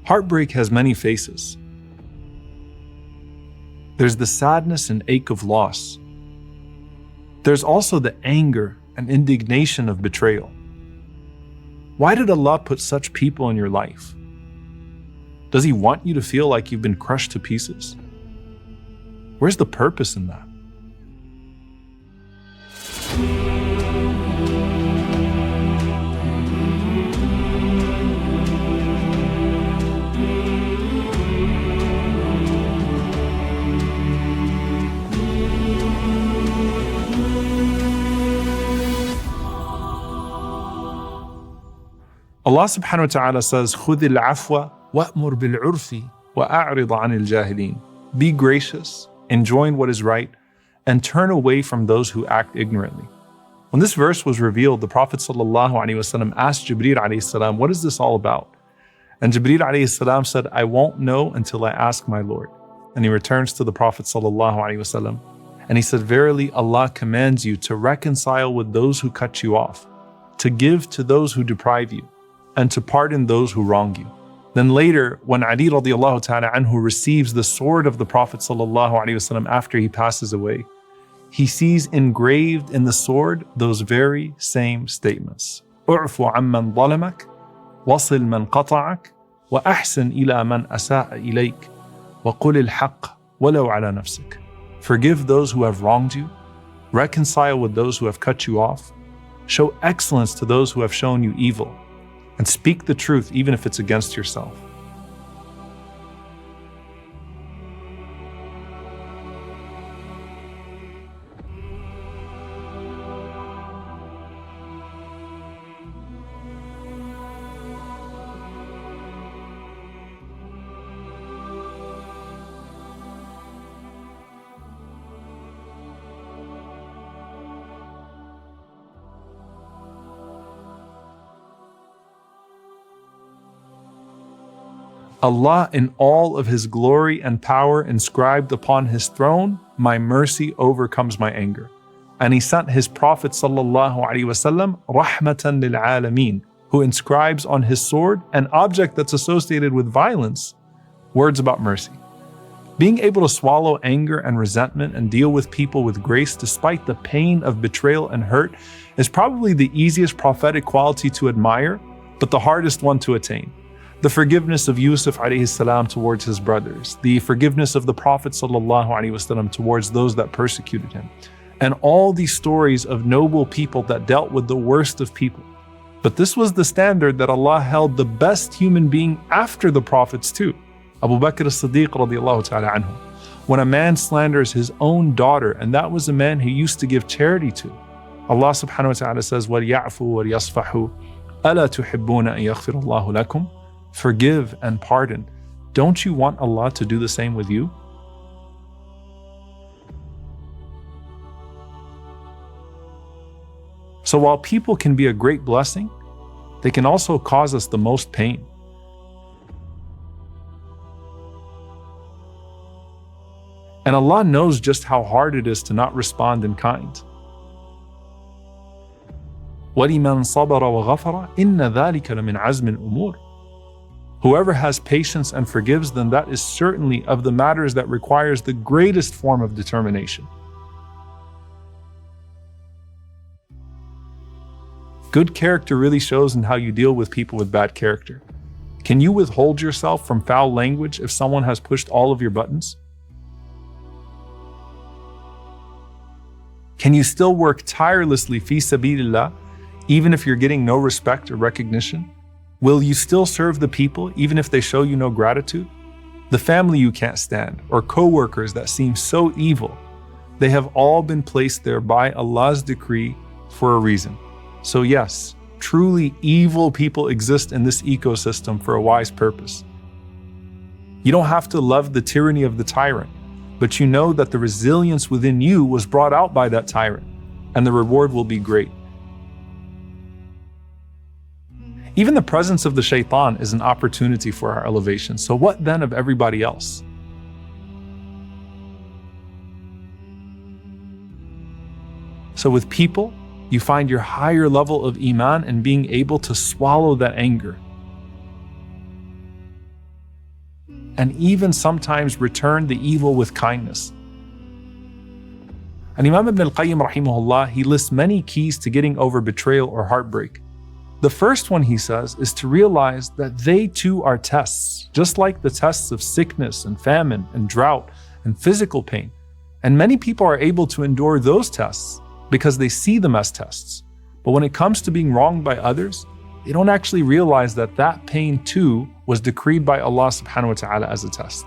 Heartbreak has many faces. There's the sadness and ache of loss. There's also the anger and indignation of betrayal. Why did Allah put such people in your life? Does He want you to feel like you've been crushed to pieces? Where's the purpose in that? Allah subhanahu wa ta'ala says, خُذِ الْعَفْوَ وَأْمُرْ بِالْعُرْفِ وَأَعْرِضَ عَنِ الْجَاهِلِينَ. Be gracious, enjoin what is right, and turn away from those who act ignorantly. When this verse was revealed, the Prophet ﷺ asked Jibreel alayhi, what is this all about? And Jibreel alayhi said, I won't know until I ask my Lord. And he returns to the Prophet ﷺ, and he said, verily Allah commands you to reconcile with those who cut you off, to give to those who deprive you, and to pardon those who wrong you. Then later, when Ali radiallahu ta'ala anhu receives the sword of the Prophet ﷺ after he passes away, he sees engraved in the sword those very same statements. اعفو عمن ظلمك وصل من قطعك وأحسن إلى من أساء إليك وقل الحق ولو على نفسك. Forgive those who have wronged you, reconcile with those who have cut you off, show excellence to those who have shown you evil, and speak the truth even if it's against yourself. Allah in all of His glory and power inscribed upon His throne, my mercy overcomes my anger. And He sent His Prophet ﷺ rahmatan lil alameen, who inscribes on his sword an object that's associated with violence, words about mercy. Being able to swallow anger and resentment and deal with people with grace despite the pain of betrayal and hurt is probably the easiest prophetic quality to admire, but the hardest one to attain. The forgiveness of Yusuf alayhi salam towards his brothers, the forgiveness of the Prophet sallallahu alaihi wasallam towards those that persecuted him, and all these stories of noble people that dealt with the worst of people. But this was the standard that Allah held the best human being after the prophets too. Abu Bakr as-Siddiq radiallahu ta'ala anhu. When a man slanders his own daughter, and that was a man he used to give charity to, Allah subhanahu wa ta'ala says, وَلْيَعْفُوا وَلْيَصْفَحُوا أَلَا تُحِبُّونَ أَن يَغْفِرَ اللَّهُ لَكُمْ. Forgive and pardon. Don't you want Allah to do the same with you? So while people can be a great blessing, they can also cause us the most pain. And Allah knows just how hard it is to not respond in kind. وَلِمَنْ صَبَرَ وَغَفَرَ إِنَّ ذَلِكَ لَمِنْ عَزْمِ الْأُمُورِ. Whoever has patience and forgives, then that is certainly of the matters that requires the greatest form of determination. Good character really shows in how you deal with people with bad character. Can you withhold yourself from foul language if someone has pushed all of your buttons? Can you still work tirelessly fi sabilillah even if you're getting no respect or recognition? Will you still serve the people even if they show you no gratitude? The family you can't stand, or co-workers that seem so evil, they have all been placed there by Allah's decree for a reason. So yes, truly evil people exist in this ecosystem for a wise purpose. You don't have to love the tyranny of the tyrant, but you know that the resilience within you was brought out by that tyrant, and the reward will be great. Even the presence of the shaitan is an opportunity for our elevation. So what then of everybody else? So with people, you find your higher level of iman in being able to swallow that anger. and even sometimes return the evil with kindness. And Imam Ibn al-Qayyim rahimahullah, he lists many keys to getting over betrayal or heartbreak. The first one, he says, is to realize that they too are tests, just like the tests of sickness and famine and drought and physical pain. And many people are able to endure those tests because they see them as tests. But when it comes to being wronged by others, they don't actually realize that that pain too was decreed by Allah subhanahu wa ta'ala as a test.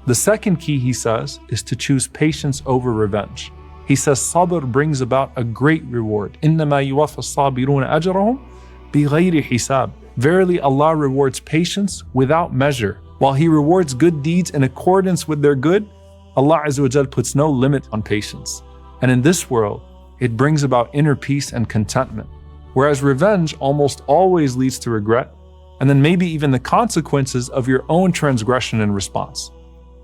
The second key, he says, is to choose patience over revenge. He says sabr brings about a great reward. إِنَّمَا يُوَفَّى الصَّابِرُونَ أَجْرَهُمْ بِغَيْرِ حِسَابٍ. Verily, Allah rewards patience without measure. While He rewards good deeds in accordance with their good, Allah Azza wa Jal puts no limit on patience. And in this world, it brings about inner peace and contentment. Whereas revenge almost always leads to regret, and then maybe even the consequences of your own transgression in response.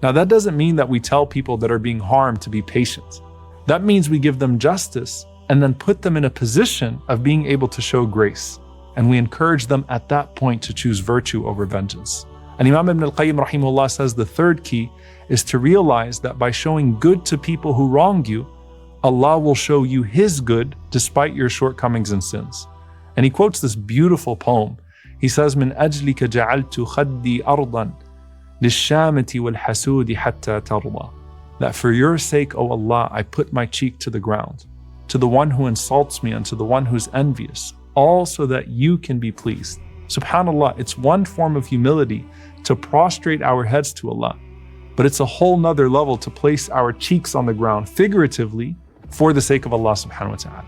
Now that doesn't mean that we tell people that are being harmed to be patient. That means we give them justice and then put them in a position of being able to show grace. And we encourage them at that point to choose virtue over vengeance. And Imam Ibn al-Qayyim rahimahullah says the third key is to realize that by showing good to people who wrong you, Allah will show you His good despite your shortcomings and sins. And he quotes this beautiful poem. He says, مِنْ أَجْلِكَ جَعَلْتُ خَدِّي أَرْضًا لِلشَّامَةِ وَالْحَسُودِ حَتَّى تَرْضَى. That for your sake, O Allah, I put my cheek to the ground, to the one who insults me and to the one who's envious, all so that you can be pleased. SubhanAllah, it's one form of humility to prostrate our heads to Allah, but it's a whole nother level to place our cheeks on the ground, figuratively, for the sake of Allah subhanahu wa ta'ala.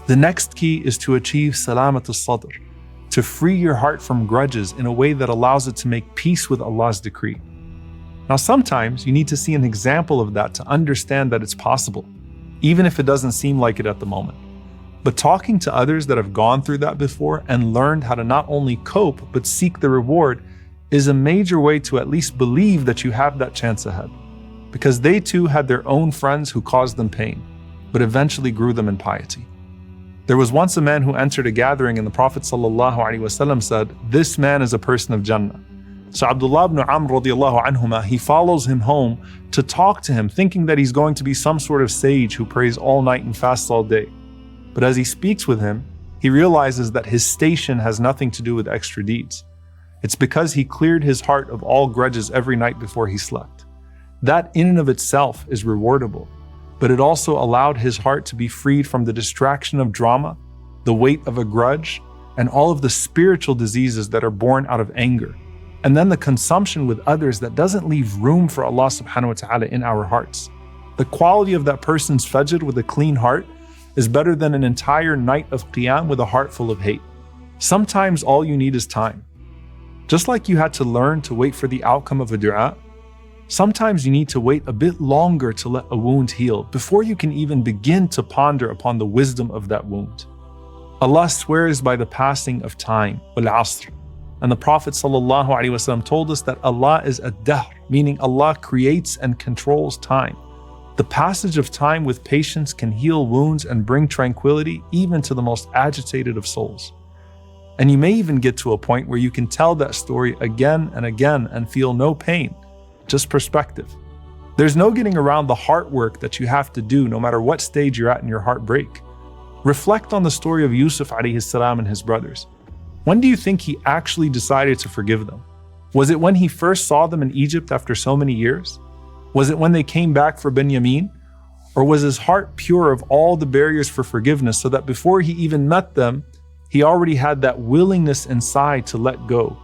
The next key is to achieve salamat al-sadr, to free your heart from grudges in a way that allows it to make peace with Allah's decree. Now sometimes you need to see an example of that to understand that it's possible, even if it doesn't seem like it at the moment. But talking to others that have gone through that before and learned how to not only cope but seek the reward is a major way to at least believe that you have that chance ahead. Because they too had their own friends who caused them pain, but eventually grew them in piety. There was once a man who entered a gathering and the Prophet ﷺ said, "This man is a person of Jannah." So Abdullah ibn Amr radiallahu anhuma, he follows him home to talk to him, thinking that he's going to be some sort of sage who prays all night and fasts all day. But as he speaks with him, he realizes that his station has nothing to do with extra deeds. It's because he cleared his heart of all grudges every night before he slept. That in and of itself is rewardable, but it also allowed his heart to be freed from the distraction of drama, the weight of a grudge, and all of the spiritual diseases that are born out of anger. And then the consumption with others that doesn't leave room for Allah subhanahu wa ta'ala in our hearts. The quality of that person's fajr with a clean heart is better than an entire night of qiyam with a heart full of hate. Sometimes all you need is time. Just like you had to learn to wait for the outcome of a dua, sometimes you need to wait a bit longer to let a wound heal before you can even begin to ponder upon the wisdom of that wound. Allah swears by the passing of time, wal-asr. And the Prophet ﷺ told us that Allah is ad-dahr, meaning Allah creates and controls time. The passage of time with patience can heal wounds and bring tranquility even to the most agitated of souls. And you may even get to a point where you can tell that story again and again and feel no pain, just perspective. There's no getting around the heart work that you have to do no matter what stage you're at in your heartbreak. Reflect on the story of Yusuf alayhi salam and his brothers. When do you think he actually decided to forgive them? Was it when he first saw them in Egypt after so many years? Was it when they came back for Binyamin? Or was his heart pure of all the barriers for forgiveness so that before he even met them, he already had that willingness inside to let go,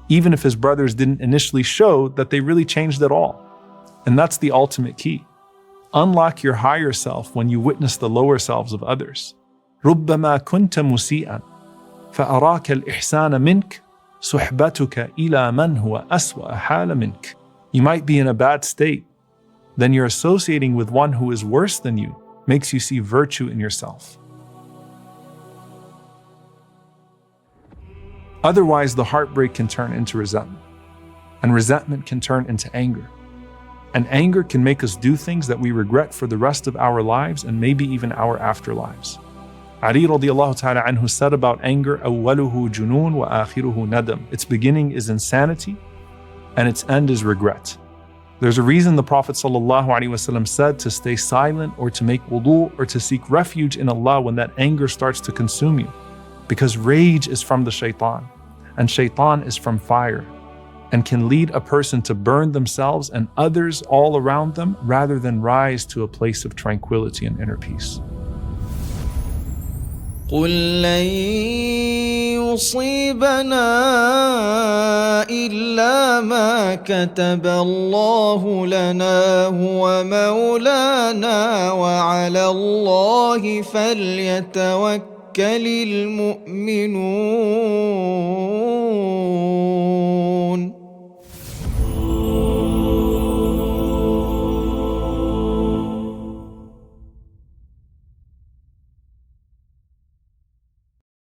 even if his brothers didn't initially show that they really changed at all? And that's the ultimate key. Unlock your higher self when you witness the lower selves of others. رُبَّمَا كُنْتَ مُسِيئًا فأراك الإحسان منك صحبتك إلى من هو أسوأ حال منك. You might be in a bad state, then you're associating with one who is worse than you makes you see virtue in yourself. Otherwise, the heartbreak can turn into resentment, and resentment can turn into anger. And anger can make us do things that we regret for the rest of our lives and maybe even our afterlives. Ali radiallahu ta'ala anhu said about anger, أَوَّلُهُ جُنُونٌ وَآخِرُهُ نَدَمٌ. Its beginning is insanity, and its end is regret. There's a reason the Prophet ﷺ said to stay silent or to make wudu or to seek refuge in Allah when that anger starts to consume you. Because rage is from the shaitan, and shaitan is from fire, and can lead a person to burn themselves and others all around them rather than rise to a place of tranquility and inner peace. قل لن يصيبنا إلا ما كتب الله لنا هو مولانا وعلى الله فليتوكل المؤمنون